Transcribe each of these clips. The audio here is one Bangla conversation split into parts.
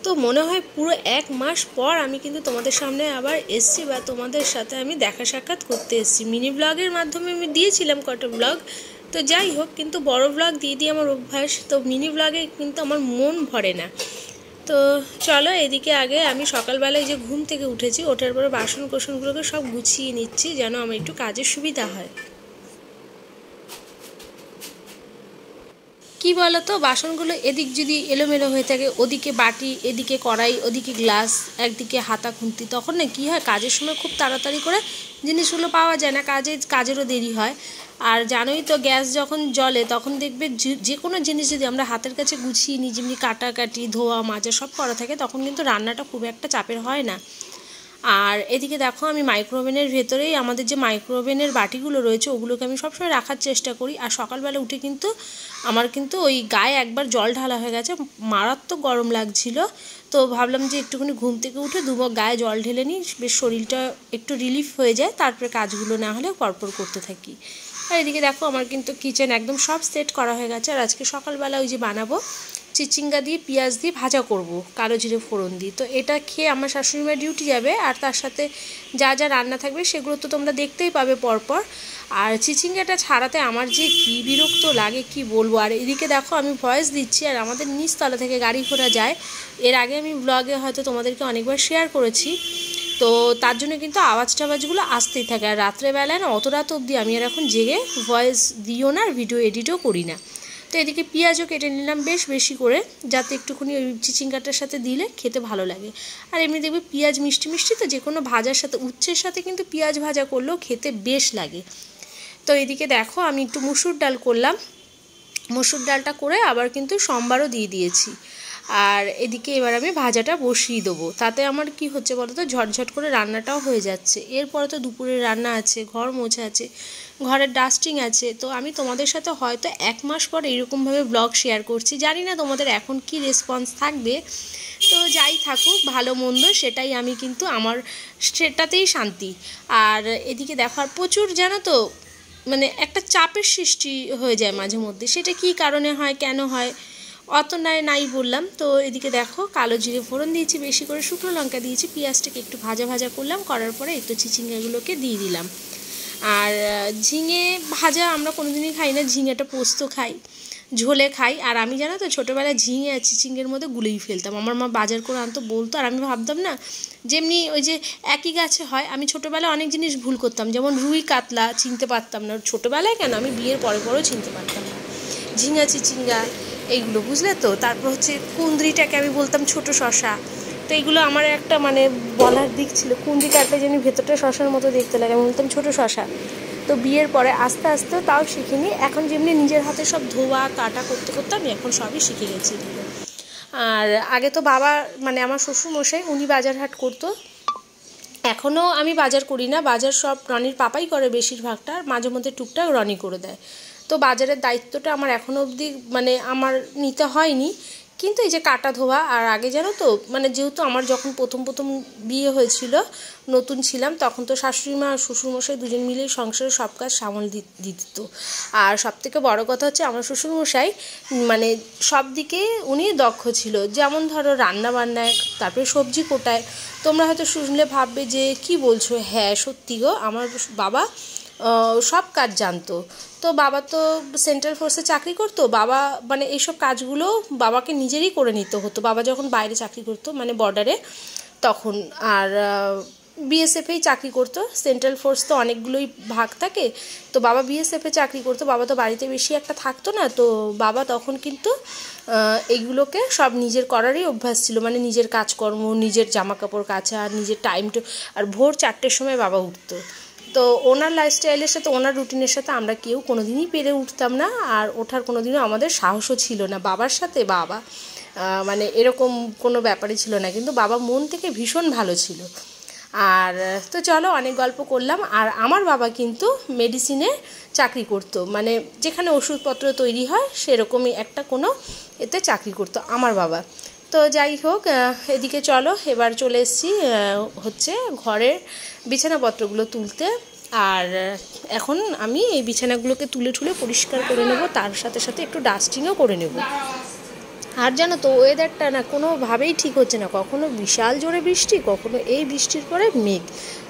তো মনে হয় পুরো 1 মাস পর আমি কিন্তু তোমাদের সামনে আবার এসছি বা তোমাদের সাথে আমি দেখা সাক্ষাৎ করতে এসেছি। মিনি ব্লগের মাধ্যমে আমি দিয়েছিলাম কটা ব্লগ, তো যাই হোক, কিন্তু বড় ব্লগ দিয়ে আমার অভ্যাস, তো মিনি ব্লগে কিন্তু আমার মন ভরে না। তো চলো, এদিকে আগে আমি সকালবেলায় যে ঘুম থেকে উঠেছি, ওঠার পরে বাসন কোসনগুলোকে সব গুছিয়ে নিচ্ছি যেন আমার একটু কাজের সুবিধা হয়। কি বলো তো, বাসনগুলো এদিক যদি এলোমেলো হয়ে থাকে, ওদিকে বাটি, এদিকে কড়াই, ওদিকে গ্লাস, একদিকে হাতা খুন্তি, তখন না কী হয়, কাজের সময় খুব তাড়াতাড়ি করে জিনিসগুলো পাওয়া যায় না, কাজেরও দেরি হয়। আর জানোই তো, গ্যাস যখন জ্বলে তখন দেখবে যে কোনো জিনিস যদি আমরা হাতের কাছে গুছিয়ে নিই, যেমনি কাটাকাটি, ধোয়া মাজা সব করা থাকে, তখন কিন্তু রান্নাটা খুব একটা চাপের হয় না। আর এদিকে দেখো, আমি মাইক্রোওভেনের ভেতরেই আমাদের যে মাইক্রোওভেনের বাটিগুলো রয়েছে ওগুলোকে আমি সবসময় রাখার চেষ্টা করি। আর সকালবেলা উঠে কিন্তু আমার কিন্তু ওই গায়ে একবার জল ঢালা হয়ে গেছে, মারাত্মক গরম লাগছিল। তো ভাবলাম যে একটুখানি ঘুম থেকে উঠে দুমগ গায়ে জল ঢেলে নিই, বেশ শরীরটা একটু রিলিফ হয়ে যায়, তারপরে কাজগুলো না হলে পরপর করতে থাকি। আর এদিকে দেখো, আমার কিন্তু কিচেন একদম সব সেট করা হয়ে গেছে। আর আজকে সকালবেলা ওই যে বানাবো চিচিঙ্গা দিয়ে পেঁয়াজ দিয়ে ভাজা করব কালো জিরে ফোড়ন দিয়ে। তো এটা খেয়ে আমার শাশুড়িমা ডিউটি যাবে, আর তার সাথে যা যা রান্না থাকবে সেগুলো তো তোমরা দেখতেই পাবে পরপর। আর চিচিঙ্গাটা ছাড়াতে আমার যে কী বিরক্ত লাগে কি বলবো। আর এদিকে দেখো, আমি ভয়েস দিচ্ছি আর আমাদের নিচতলা থেকে গাড়ি ঘোড়া যায়। এর আগে আমি ব্লগে হয়তো তোমাদেরকে অনেকবার শেয়ার করেছি, তো তার জন্য কিন্তু আওয়াজ টাওয়াজগুলো আসতেই থাকে। আর রাত্রেবেলায় না অত রাত অবধি আমি আর এখন জেগে ভয়েস দিও না আর ভিডিও এডিটও করি না। তো এদিকে পেঁয়াজও কেটে নিলাম বেশ বেশি করে, যাতে একটুখানি ওই চিচিঙ্গাটার সাথে দিলে খেতে ভালো লাগে। আর এমনি দেখবে পেঁয়াজ মিষ্টি মিষ্টি, তো যে কোনো ভাজার সাথে, উচ্ছের সাথে কিন্তু পেঁয়াজ ভাজা করলেও খেতে বেশ লাগে। তো এদিকে দেখো, আমি একটু মুসুর ডাল করলাম, মসুর ডালটা করে আবার কিন্তু সম্বারও দিয়ে দিয়েছি। আর এদিকে এবার আমি ভাজাটা বসিয়ে দেবো, তাতে আমার কি হচ্ছে বলো তো, ঝটঝট করে রান্নাটাও হয়ে যাচ্ছে। এরপরে তো দুপুরের রান্না আছে, ঘর মোছা আছে, ঘরের ডাস্টিং আছে। তো আমি তোমাদের সাথে হয়তো 1 মাস পর এইরকমভাবে ব্লগ শেয়ার করছি, জানি না তোমাদের এখন কি রেসপন্স থাকবে। তো যাই থাকুক, ভালো মন্দ সেটাই আমি কিন্তু আমার সেটাতেই শান্তি। আর এদিকে দেখো, আর প্রচুর জানো তো, মানে একটা চাপের সৃষ্টি হয়ে যায় মাঝে মধ্যে, সেটা কী কারণে হয়, কেন হয়, অত নাই বললাম। তো এদিকে দেখো, কালো জিরে ফোড়ন দিয়েছি বেশি করে, শুকনো লঙ্কা দিয়েছি, পেঁয়াজটাকে একটু ভাজা ভাজা করলাম, করার পরে একটু চিচিঙ্গাগুলোকে দিয়ে দিলাম। আর ঝিঙে ভাজা আমরা কোনোদিনই খাই না, ঝিঙেটা পোস্ত খাই, ঝোলে খাই। আর আমি জানো তো, ছোটোবেলায় ঝিঙে আর চিচিঙ্গের মধ্যে গুলেই ফেলতাম, আমার মা বাজার করে আনতো বলতো, আর আমি ভাবতাম না যেমনি ওই যে একই গাছে হয়। আমি ছোটোবেলায় অনেক জিনিস ভুল করতাম, যেমন রুই কাতলা চিনতে পারতাম না, ছোটোবেলায় কেন, আমি বিয়ের পরেও চিনতে পারতাম না ঝিঙা চিচিঙ্গা এইগুলো, বুঝলে তো। তারপর হচ্ছে কুঁদরিটাকে আমি বলতাম ছোটো শশা। তো এইগুলো আমার একটা মানে বলার দিক ছিল, কুঁদরি কাটলে যেমনি ভেতরটা শশার মতো দেখতে লাগে, আমি বলতাম ছোটো শশা। তো বিয়ের পরে আস্তে আস্তে তাও শিখিনি, এখন যেমনি নিজের হাতে সব ধোয়া কাটা করতে করতে আমি এখন সবই শিখে গেছি। আর আগে তো বাবা মানে আমার শ্বশুরমশাই, উনি বাজার হাট করতো, এখনও আমি বাজার করি না, বাজার সব রনির পাপাই করে বেশিরভাগটা, আর মাঝে মধ্যে টুকটাক রনি করে দেয়। তো বাজারের দায়িত্বটা আমার এখনও অবধি মানে আমার নিতে হয়নি, কিন্তু এই যে কাটা ধোয়া। আর আগে জানো তো, মানে যেহেতু আমার যখন প্রথম বিয়ে হয়েছিল, নতুন ছিলাম, তখন তো শাশুড়িমা আর শ্বশুরমশাই দুজন মিলেই সংসারের সব কাজ সামাল দিত। আর সবথেকে বড় কথা হচ্ছে, আমার শ্বশুরমশাই মানে সব দিকে উনি দক্ষ ছিল, যেমন ধরো রান্না বান্নায়, তারপরে সবজি কোটায়। তোমরা হয়তো শুনলে ভাববে যে কি বলছো, হ্যাঁ সত্যি গো, আমার বাবা সব কাজ জানতো। তো বাবা তো সেন্ট্রাল ফোর্সে চাকরি করতো, বাবা মানে এইসব কাজগুলো বাবাকে নিজেরই করে নিতে হতো, বাবা যখন বাইরে চাকরি করতো মানে বর্ডারে তখন। আর বিএসএফেই চাকরি করতো, সেন্ট্রাল ফোর্স তো অনেকগুলোই ভাগ থাকে, তো বাবা বিএসএফে চাকরি করতো, বাবা তো বাড়িতে বেশি একটা থাকতো না। তো বাবা তখন কিন্তু এইগুলোকে সব নিজের করারই অভ্যাস ছিল, মানে নিজের কাজকর্ম, নিজের জামা কাপড় কাচা, নিজের আর ভোর 4টের সময় বাবা উঠতো। তো ওনার লাইফস্টাইলের সাথে, ওনার রুটিনের সাথে আমরা কেউ কোনো দিনই পেরে উঠতাম না, আর ওঠার কোনো দিনও আমাদের সাহসও ছিল না বাবার সাথে। বাবা মানে এরকম কোনো ব্যাপারই ছিল না, কিন্তু বাবা মন থেকে ভীষণ ভালো ছিল। আর তো চলো, অনেক গল্প করলাম। আর আমার বাবা কিন্তু মেডিসিনে চাকরি করতো, মানে যেখানে ওষুধপত্র তৈরি হয় সেরকমই একটা কোনো এতে চাকরি করতো আমার বাবা। তো যাই হোক, এদিকে চলো, এবার চলে এসেছি হচ্ছে ঘরের বিছানাপত্রগুলো তুলতে। আর এখন আমি এই বিছানাগুলোকে তুলে পরিষ্কার করে নেব, তার সাথে সাথে একটু ডাস্টিংও করে নেব। আর জানো তো ওয়েদারটা না কোনোভাবেই ঠিক হচ্ছে না, কখনো বিশাল জোরে বৃষ্টি, কখনো এই বৃষ্টির পরে মেঘ।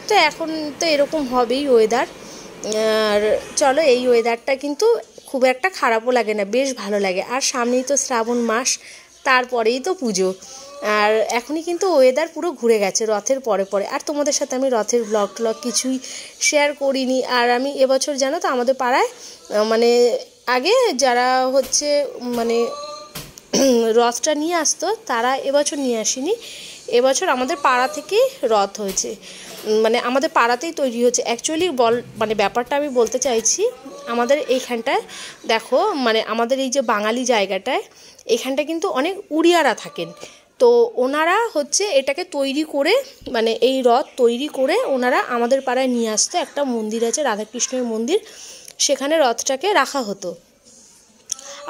তো এখন তো এরকম হবেই ওয়েদার। আর চলো, এই ওয়েদারটা কিন্তু খুব একটা খারাপও লাগে না, বেশ ভালো লাগে। আর সামনেই তো শ্রাবণ মাস, তারপরেই তো পুজো। আর এখনই কিন্তু ওয়েদার পুরো ঘুরে গেছে রথের পরে পরে। আর তোমাদের সাথে আমি রথের ব্লগ ট্লগ কিছুই শেয়ার করিনি। আর আমি এবছর জানো তো আমাদের পাড়ায় মানে আগে যারা হচ্ছে মানে রথটা নিয়ে আসতো, তারা এবছর নিয়ে আসেনি। এবছর আমাদের পাড়া থেকেই রথ হয়েছে, মানে আমাদের পাড়াতেই তৈরি হচ্ছে। অ্যাকচুয়ালি মানে ব্যাপারটা আমি বলতে চাইছি, আমাদের এইখানটায় দেখো, মানে আমাদের এই যে বাঙালি জায়গাটায়, এখানটা কিন্তু অনেক উড়িয়ারা থাকেন। তো ওনারা হচ্ছে এটাকে তৈরি করে, মানে এই রথ তৈরি করে ওনারা আমাদের পাড়ায় নিয়ে আসতো। একটা মন্দির আছে, রাধাকৃষ্ণের মন্দির, সেখানে রথটাকে রাখা হতো।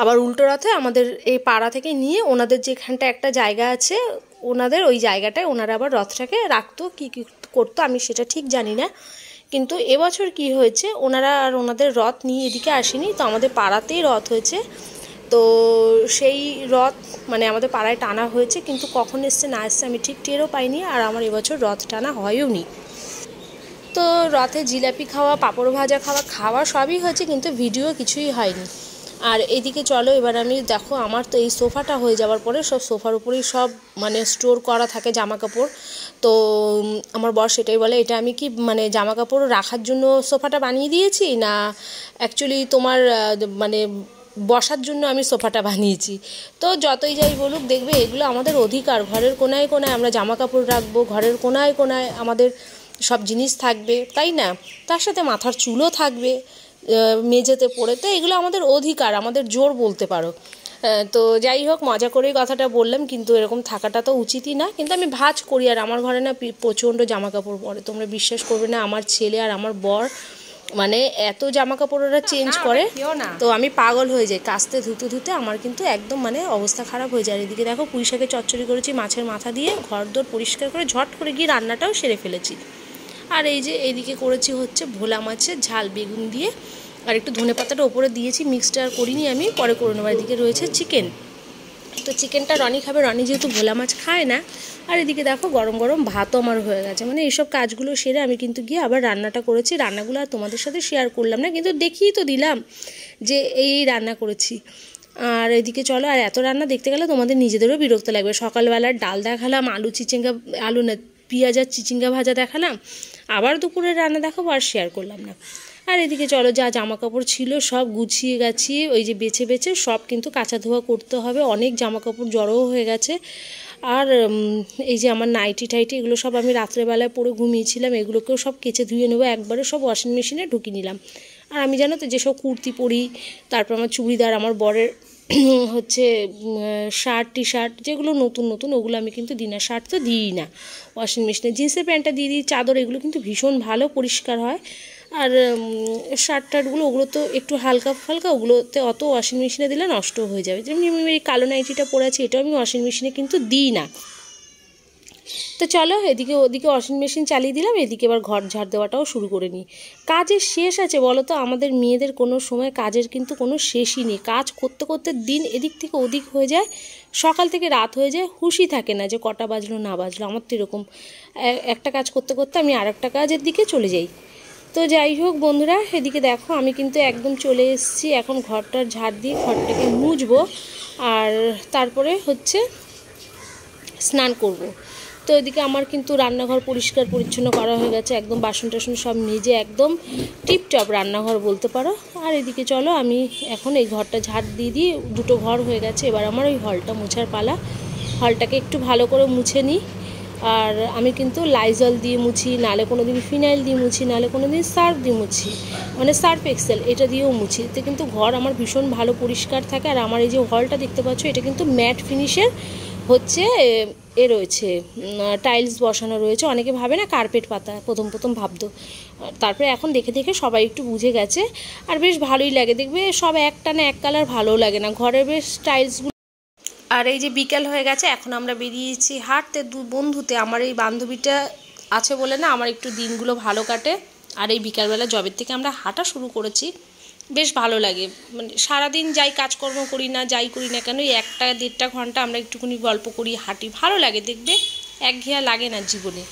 আবার উল্টো রথে আমাদের এই পাড়া থেকে নিয়ে ওনাদের যেখানটা একটা জায়গা আছে, ওনাদের ওই জায়গাটায় ওনারা আবার রথটাকে রাখতো। কী কী করতো আমি সেটা ঠিক জানি না। কিন্তু এবছর কি হয়েছে, ওনারা আর ওনাদের রথ নিয়ে এদিকে আসেনি, তো আমাদের পাড়াতেই রথ হয়েছে। তো সেই রথ মানে আমাদের পাড়ায় টানা হয়েছে, কিন্তু কখন এসছে না এসছে আমি ঠিক টেরও পাইনি। আর আমার এবছর রথ টানা হয়ও নি। তো রথে জিলাপি খাওয়া, পাঁপড় ভাজা খাওয়া সবই হয়েছে, কিন্তু ভিডিও কিছুই হয়নি। আর এদিকে চলো, এবার আমি দেখো, আমার তো এই সোফাটা হয়ে যাওয়ার পরে সব সোফার উপরেই সব মানে স্টোর করা থাকে জামা কাপড়। তো আমার বর সেটাই বলে, এটা আমি কি মানে জামা কাপড় রাখার জন্য সোফাটা বানিয়ে দিয়েছি, না অ্যাকচুয়ালি তোমার মানে বসার জন্য আমি সোফাটা বানিয়েছি। তো যতই যাই বলুক, দেখবে এগুলো আমাদের অধিকার। ঘরের কোনায় কোনায় আমরা জামা কাপড় রাখবো, ঘরের কোনায় কোনায় আমাদের সব জিনিস থাকবে, তাই না? তার সাথে মাথার চুলও থাকবে মেঝেতে পড়ে। তো এগুলো আমাদের অধিকার, আমাদের জোর বলতে পারো। তো যাই হোক, মজা করেই কথাটা বললাম, কিন্তু এরকম থাকাটা তো উচিতই না। কিন্তু আমি ভাঁজ করি, আর আমার ঘরে না প্রচণ্ড জামা কাপড় পরে, তোমরা বিশ্বাস করবে না, আমার ছেলে আর আমার বর মানে এত জামা কাপড় ওরা চেঞ্জ করে, তো আমি পাগল হয়ে যাই। কাচতে ধুতে ধুতে আমার কিন্তু একদম মানে অবস্থা খারাপ হয়ে যায়। এদিকে দেখো, পুঁই শাকের চচ্চড়ি করেছি মাছের মাথা দিয়ে, ঘর দোর পরিষ্কার করে ঝট করে গিয়ে রান্নাটাও সেরে ফেলেছি। আর এই যে এইদিকে করেছি হচ্ছে ভোলা মাছের ঝাল বেগুন দিয়ে, আর একটু ধনেপাতাটা ওপরে দিয়েছি, মিক্সড আর করিনি, আমি পরে করে নেবো। এদিকে রয়েছে চিকেন, তো চিকেনটা রনি খাবে, রনি যেহেতু ভোলা মাছ খায় না। আর এদিকে দেখো, গরম গরম ভাতও আমার হয়ে গেছে। মানে এইসব কাজগুলো সেরে আমি কিন্তু গিয়ে আবার রান্নাটা করেছি। রান্নাগুলো আর তোমাদের সাথে শেয়ার করলাম না, কিন্তু দেখিয়ে তো দিলাম যে এই রান্না করেছি। আর এদিকে চলো, আর এত রান্না দেখতে গেলে তোমাদের নিজেদেরও বিরক্ত লাগবে। সকালবেলার ডাল দেখালাম, আলু না পেঁয়াজ আর চিচিঙ্গা ভাজা দেখালাম, আবার দুপুরের রান্না দেখাবো, আর শেয়ার করলাম না। আর এদিকে চলো, যা জামা কাপড় ছিল সব গুছিয়ে গাছিয়ে ওই যে বেছে বেছে সব কিন্তু কাচা ধোয়া করতে হবে। অনেক জামা কাপড় জড়ো হয়ে গেছে। আর এই যে আমার নাইটি টাইটি এগুলো সব আমি রাত্রেবেলায় পরে ঘুমিয়েছিলাম, এগুলোকেও সব কেচে ধুয়ে নেবো, একবারে সব ওয়াশিং মেশিনে ঢুকিয়ে নিলাম। আর আমি জানো তো যেসব কুর্তি পরি, তারপর আমার চুড়িদার, আমার বরের হচ্ছে শার্ট টি শার্ট যেগুলো নতুন নতুন, ওগুলো আমি কিন্তু ডিনার শার্ট তো দিই না ওয়াশিং মেশিনে। জিন্সের প্যান্টটা দিয়ে দিই, চাদর এগুলো কিন্তু ভীষণ ভালো পরিষ্কার হয়। আর শার্ট টার্টগুলো ওগুলো তো একটু হালকা ফালকা, ওগুলোতে অত ওয়াশিং মেশিনে দিলে নষ্ট হয়ে যাবে। যেমনি আমি এই কালো নাইটিটা পরে আছি, এটাও আমি ওয়াশিং মেশিনে কিন্তু দিই না। তো চলো, এদিকে ওদিকে ওয়াশিং মেশিন চালিয়ে দিলাম, এদিকে এবার ঘর ঝাড় দেওয়াটাও শুরু করে নিই। কাজের শেষ আছে বলো তো? আমাদের মেয়েদের কোনো সময় কাজের কিন্তু কোনো শেষই নেই। কাজ করতে করতে দিন এদিক থেকে ওদিক হয়ে যায়, সকাল থেকে রাত হয়ে যায়, হুঁশই থাকে না যে কটা বাজলো না বাজলো। আমার তো এরকম একটা কাজ করতে করতে আমি আর একটা কাজের দিকে চলে যাই। তো যাই হোক বন্ধুরা, এদিকে দেখো আমি কিন্তু একদম চলে এসেছি, এখন ঘরটার ঝাড় দিয়ে ঘরটাকে মুছবো, আর তারপরে হচ্ছে স্নান করব। তো এদিকে আমার কিন্তু রান্নাঘর পরিষ্কার পরিচ্ছন্ন করা হয়ে গেছে, একদম বাসন টাসন সব মেজে একদম টিপটপ রান্নাঘর বলতে পারো। আর এদিকে চলো, আমি এখন এই ঘরটা ঝাড় দিয়ে দুটো ঘর হয়ে গেছে, এবার আমার ওই হলটা মোছার পালা। হলটাকে একটু ভালো করে মুছে নিই। আর আমি কিন্তু লাইজল দিয়ে মুছি, নালে কোনো দিন ফিনাইল দিয়ে মুছি, নালে কোনো দিন সার্ফ দিয়ে মুছি, মানে সার্ফ এক্সেল এটা দিয়েও মুছি। এতে কিন্তু ঘর আমার ভীষণ ভালো পরিষ্কার থাকে। আর আমার এই যে হলটা দেখতে পাচ্ছ, এটা কিন্তু ম্যাট ফিনিশের হচ্ছে রয়েছে, টাইলস বসানো রয়েছে। অনেকে ভাবে না কার্পেট পাতা, প্রথম প্রথম ভাবতো, তারপরে এখন দেখে দেখে সবাই একটু বুঝে গেছে। আর বেশ ভালোই লাগে, দেখবে সব একটা না এক কালার ভালোও লাগে না, ঘরের বেশ টাইলসগুলো। আর এই যে বিকেল হয়ে গেছে, এখন আমরা বেরিয়েছি হাঁটতে দু বন্ধুতে। আমার এই বান্ধবীটা আছে বলে না আমার একটু দিনগুলো ভালো কাটে। আর এই বিকালবেলা জবের থেকে আমরা হাঁটা শুরু করেছি, বেশ ভালো লাগে। মানে সারাদিন যাই কাজকর্ম করি না যাই করি না কেন, এই 1-1.5 ঘন্টা আমরা একটুখানি গল্প করি, হাঁটি, ভালো লাগে, দেখবে একঘেয়া লাগে না জীবনে।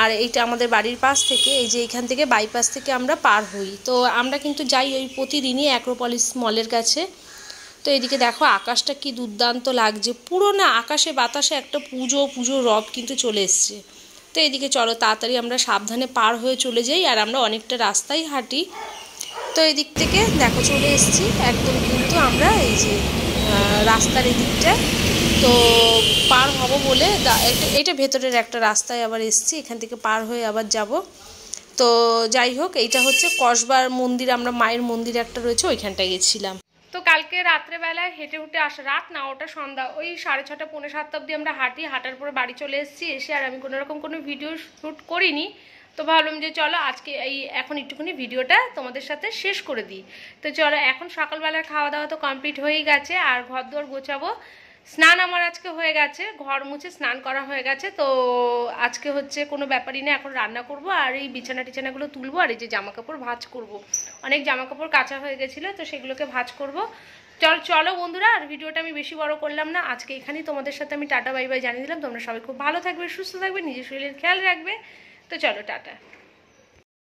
আর এইটা আমাদের বাড়ির পাশ থেকে, এই যে এখান থেকে বাইপাস থেকে আমরা পার হই, তো আমরা কিন্তু যাই ওই প্রতিদিনই অ্যাক্রোপলিস মলের কাছে। তো এদিকে দেখো আকাশটা কি দুর্দান্ত লাগছে, পুরো না আকাশে বাতাসে একটা পুজো পুজো রব কিন্তু চলে এসছে। তো এদিকে চলো তাড়াতাড়ি আমরা সাবধানে পার হয়ে চলে যাই, আর আমরা অনেকটা রাস্তাই হাঁটি। তো এদিক থেকে দেখো চলে এসেছি একদম কিন্তু আমরা এই যে রাস্তার এদিকটা তো পার হব বলে এটা ভেতরের একটা রাস্তায় আবার এসেছি, এখান থেকে পার হয়ে আবার যাব। তো যাই হোক, এইটা হচ্ছে কসবার মন্দির, আমরা মায়ের মন্দির একটা রয়েছে ওইখানটায় গেছিলাম। তো কালকে রাত্রেবেলায় হেঁটে হুটে আসা, রাত না ওটা সন্ধ্যা, ওই 6:30 পৌনে 7 অবধি আমরা হাঁটার পরে বাড়ি চলে এসেছি। এসে আর আমি কোনোরকম কোনো ভিডিও শ্যুট করিনি, তো ভাবলাম যে চলো আজকে এখন একটুখানি ভিডিওটা তোমাদের সাথে শেষ করে দিই। তো চলো এখন সকালবেলার খাওয়া দাওয়া তো কমপ্লিট হয়েই গেছে, আর ঘর দোর গোছাবো। স্নান আমার আজকে হয়ে গেছে, ঘর মুছে স্নান করা হয়ে গেছে। তো আজকে হচ্ছে কোনো ব্যাপারই না, এখন রান্না করব আর এই বিছানা টিছানাগুলো তুলবো, আর এই যে জামা কাপড় ভাঁজ করব। অনেক জামা কাপড় কাঁচা হয়ে গেছিলো, তো সেগুলোকে ভাঁজ করব। চলো বন্ধুরা, আর ভিডিওটা আমি বেশি বড় করলাম না, আজকে এখানেই তোমাদের সাথে আমি টাটা বাই বাই জানিয়ে দিলাম। তোমরা সবাই খুব ভালো থাকবে, সুস্থ থাকবে, নিজের শরীরের খেয়াল রাখবে। তো চলো টাটা।